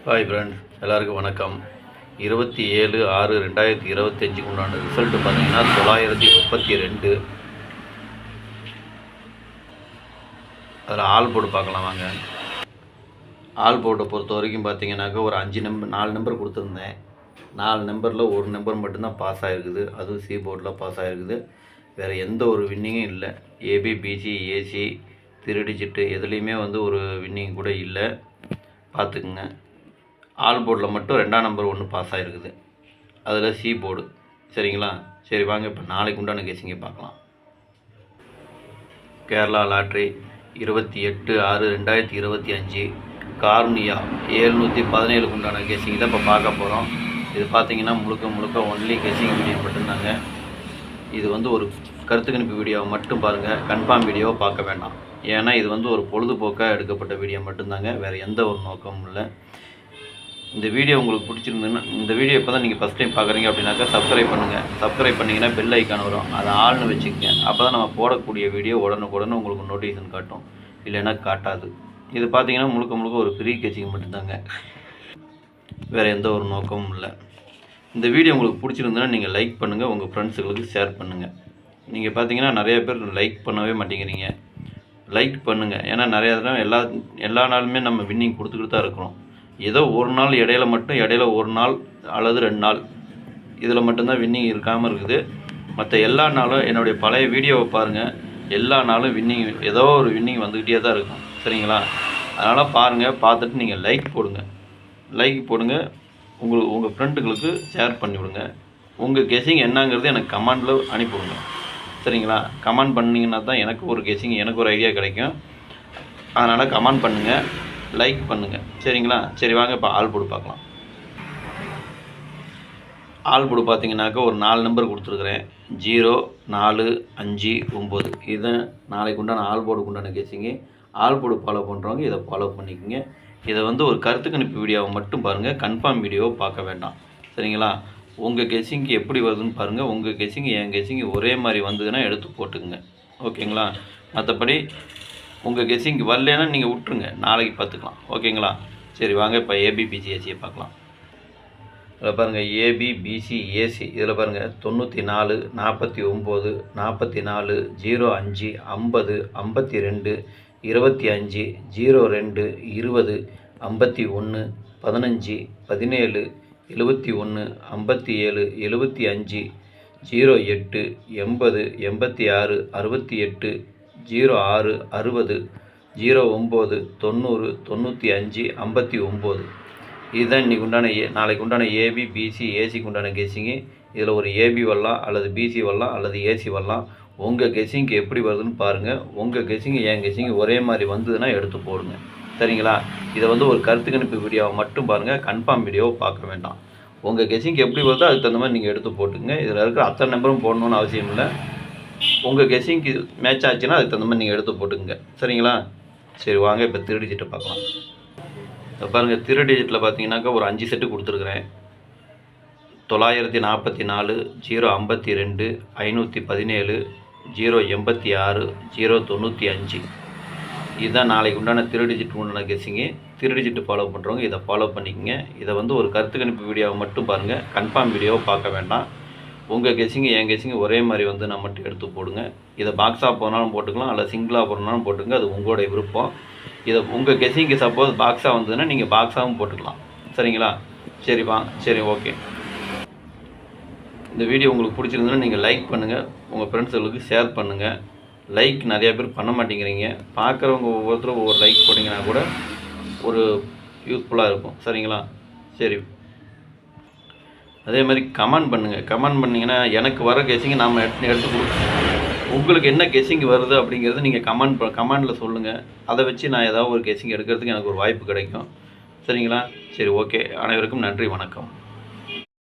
Hi friends, எல்லாருக்கும் வணக்கம். 27/6/2025 உண்டான ரிசல்ட்டு பார்த்தீங்கன்னா 932. அதில் ஆல் போர்டு பார்க்கலாம் வாங்க. ஆல் போர்டை பொறுத்த வரைக்கும் பார்த்தீங்கன்னாக்கா ஒரு 4 நம்பர் கொடுத்துருந்தேன். 4 நம்பரில் ஒரு நம்பர் மட்டும்தான் பாஸ் ஆகிருக்குது. அதுவும் சி போர்டில் பாஸ் ஆகிருக்குது. வேறு எந்த ஒரு வின்னிங்கும் இல்லை. ஏபி, பிசி, ஏசி, 3 டிஜிட்டு எதுலேயுமே ஒரு வின்னிங் கூட இல்லை. பார்த்துக்குங்க. ஆல் போர்டில் மட்டும் 2ஆம் நம்பர் ஒன்று பாஸ் ஆகிருக்குது. அதில் சி போர்டு. சரிங்களா? சரி வாங்க, இப்போ நாளைக்கு உண்டான கெஸிங்கை பார்க்கலாம். கேரளா லாட்ரி 28/6/2025 கார்னியா 717 உண்டான கெஸிங் தான் இப்போ பார்க்க போகிறோம். இது பார்த்தீங்கன்னா முழுக்க ஒன்லி கெஸிங் வீடியோ மட்டும்தாங்க. இது ஒரு கருத்து கணிப்பு வீடியோவை மட்டும் பாருங்கள். கன்ஃபார்ம் வீடியோவை பார்க்க வேண்டாம். ஏன்னா இது ஒரு பொழுதுபோக்காக எடுக்கப்பட்ட வீடியோ மட்டும்தாங்க. வேறு எந்த ஒரு நோக்கமும் இல்லை. இந்த வீடியோ உங்களுக்கு பிடிச்சிருந்ததுன்னா, இந்த வீடியோ இப்போ தான் நீங்கள் ஃபஸ்ட் டைம் பார்க்குறீங்க அப்படின்னாக்கா சப்ஸ்கிரைப் பண்ணுங்கள். சப்ஸ்கிரைப் பண்ணிங்கன்னா பெல் ஐக்கான் வரும், அதை ஆள்னு வச்சுக்கோங்க. அப்போ தான் நம்ம போடக்கூடிய வீடியோ உடனுக்குடனே உங்களுக்கு நோட்டிஃபிகேஷன் காட்டும், இல்லைன்னா காட்டாது. இது பார்த்தீங்கன்னா முழுக்க ஒரு ஃப்ரீ கெஸிங் மட்டும்தாங்க. வேறு எந்த ஒரு நோக்கமும் இல்லை. இந்த வீடியோ உங்களுக்கு பிடிச்சிருந்ததுன்னா நீங்கள் லைக் பண்ணுங்கள், உங்கள் ஃப்ரெண்ட்ஸுகளுக்கு ஷேர் பண்ணுங்கள். நீங்கள் பார்த்தீங்கன்னா நிறைய பேர் லைக் பண்ணவே மாட்டேங்கிறீங்க. லைக் பண்ணுங்கள். ஏன்னா நிறையா தடவை எல்லா நாளுமே நம்ம வின்னிங் கொடுத்துக்கிட்டு தான் இருக்கிறோம். ஏதோ ஒரு நாள் இடையில ஒரு நாள் அல்லது 2 நாள் இதில் மட்டும்தான் வின்னிங் இருக்காமல் இருக்குது. மற்ற எல்லா நாளும் என்னுடைய பழைய வீடியோவை பாருங்கள். எல்லா நாளும் வின்னிங், ஏதோ ஒரு வின்னிங் வந்துக்கிட்டே தான் இருக்கும். சரிங்களா? அதனால் பாருங்கள். பார்த்துட்டு நீங்கள் லைக் போடுங்க. உங்கள் ஃப்ரெண்டுகளுக்கு ஷேர் பண்ணிவிடுங்க. உங்கள் கெஸிங் என்னங்கிறது எனக்கு கமெண்டில் அனுப்பிவிடுங்க. சரிங்களா? கமெண்ட் பண்ணிங்கன்னா தான் எனக்கு ஒரு கெஸிங், எனக்கு ஒரு ஐடியா கிடைக்கும். அதனால் கமெண்ட் பண்ணுங்கள், லைக் பண்ணுங்கள். சரிங்களா? சரி வாங்க, இப்போ ஆல் போர்டு பார்க்கலாம். ஆல் போர்டு பார்த்தீங்கன்னாக்கா ஒரு 4 நம்பர் கொடுத்துருக்குறேன். 0, 4, 5, 9. இதுதான் நாளைக்கு உண்டான ஆல் போர்டுக்கு உண்டான கெஸிங்கு. ஆல் போர்டு ஃபாலோ பண்ணுறவங்க இதை ஃபாலோ பண்ணிக்கோங்க. இதை ஒரு கருத்து கணிப்பு வீடியோவை மட்டும் பாருங்கள். கன்ஃபார்ம் வீடியோவை பார்க்க வேண்டாம். சரிங்களா? உங்கள் கெஸிங்கு எப்படி வருதுன்னு பாருங்கள். உங்கள் கெஸிங்கு என் கெஸிங்கு ஒரே மாதிரி வந்ததுன்னா எடுத்து போட்டுக்குங்க. ஓகேங்களா? மற்றபடி உங்கள் கெஸிங்கு வரலன்னா நீங்கள் விட்டுருங்க, நாளைக்கு பார்த்துக்கலாம். ஓகேங்களா? சரி வாங்க, இப்போ ஏபி, பிசி, ஏசியை பார்க்கலாம். இதில் பாருங்கள், ஏபி, பிசி, ஏசி. இதில் பாருங்கள் 94, 49, 44, 05, 50, 52, 25, 02, 20, 51, 15, 17, 71, 57, 75, 08, 80, 86, 68, 06, 60, 09, 90, 95, 59. இதுதான் இன்றைக்கி உண்டான நாளைக்கு உண்டான ஏபி, பிசி, ஏசிக்கு உண்டான கெஸிங்கு. இதில் ஒரு ஏபி வரலாம், அல்லது பிசி வரலாம், அல்லது ஏசி வரலாம். உங்கள் கெஸிங்க்கு எப்படி வருதுன்னு பாருங்கள். உங்கள் கெஸிங்கு என் கெஸிங்கு ஒரே மாதிரி வந்ததுன்னா எடுத்து போடுங்க. சரிங்களா? இதை ஒரு கருத்து கணிப்பு வீடியோவை மட்டும் பாருங்கள். கன்ஃபார்ம் வீடியோவை பார்க்க வேண்டாம். உங்கள் கெஸிங்க்கு எப்படி வருதோ அதுக்கு தகுந்த மாதிரி நீங்கள் எடுத்து போட்டுங்க. இதில் இருக்கிற அத்தனை நம்பரும் போடணுன்னு அவசியம் இல்லை. உங்கள் கெஸிங்க்கு மேட்ச் ஆச்சுன்னா அதுக்கு தகுந்த மாதிரி நீங்கள் எடுத்து போட்டுங்க. சரிங்களா? சரி வாங்க, இப்போ 3 டிஜிட்டை பார்க்கலாம். இப்போ பாருங்கள், 3 டிஜிட்டில் பார்த்தீங்கன்னாக்கா ஒரு 5 செட்டு கொடுத்துருக்குறேன். 944, 052, 517, 086, 095. இதுதான் நாளைக்கு உண்டான 3 டிஜிட் உண்டான கெஸிங்கு. 3 டிஜிட்டு ஃபாலோ பண்ணுறவங்க இதை ஃபாலோ பண்ணிக்கோங்க. இதை ஒரு கருத்து கணிப்பு வீடியோவை மட்டும் பாருங்கள். கன்ஃபார்ம் வீடியோவை பார்க்க வேண்டாம். உங்கள் கெஸிங்கு என் கெஸிங்கு ஒரே மாதிரி நான் மட்டும் எடுத்து போடுங்க. இதை பாக்ஸாக போனாலும் போட்டுக்கலாம், அல்லது சிங்கிளாக போனாலும் போட்டுங்க. அது உங்களுடைய விருப்பம். இதை உங்கள் கெஸிங்கு சப்போஸ் பாக்ஸாக வந்ததுன்னா நீங்கள் பாக்ஸாகவும் போட்டுக்கலாம். சரிங்களா? சரி ஓகே. இந்த வீடியோ உங்களுக்கு பிடிச்சிருந்ததுன்னா நீங்கள் லைக் பண்ணுங்கள், உங்கள் ஃப்ரெண்ட்ஸுகளுக்கு ஷேர் பண்ணுங்கள். லைக் நிறையா பேர் பண்ண மாட்டேங்கிறீங்க. பார்க்குறவங்க ஒவ்வொருத்தரும் ஒவ்வொரு லைக் போட்டிங்கன்னா கூட ஒரு யூஸ்ஃபுல்லாக இருக்கும். சரிங்களா? சரி, அதே மாதிரி கமெண்ட் பண்ணுங்கள். கமெண்ட் பண்ணிங்கன்னா எனக்கு வர கெஸிங்கை நாம் எடுத்து கொடுப்போம். உங்களுக்கு என்ன கெஸிங் வருது அப்படிங்கிறது நீங்கள் கமெண்டில் சொல்லுங்கள். அதை வச்சு நான் ஏதாவது ஒரு கெஸிங் எடுக்கிறதுக்கு எனக்கு ஒரு வாய்ப்பு கிடைக்கும். சரிங்களா? சரி ஓகே. அனைவருக்கும் நன்றி, வணக்கம்.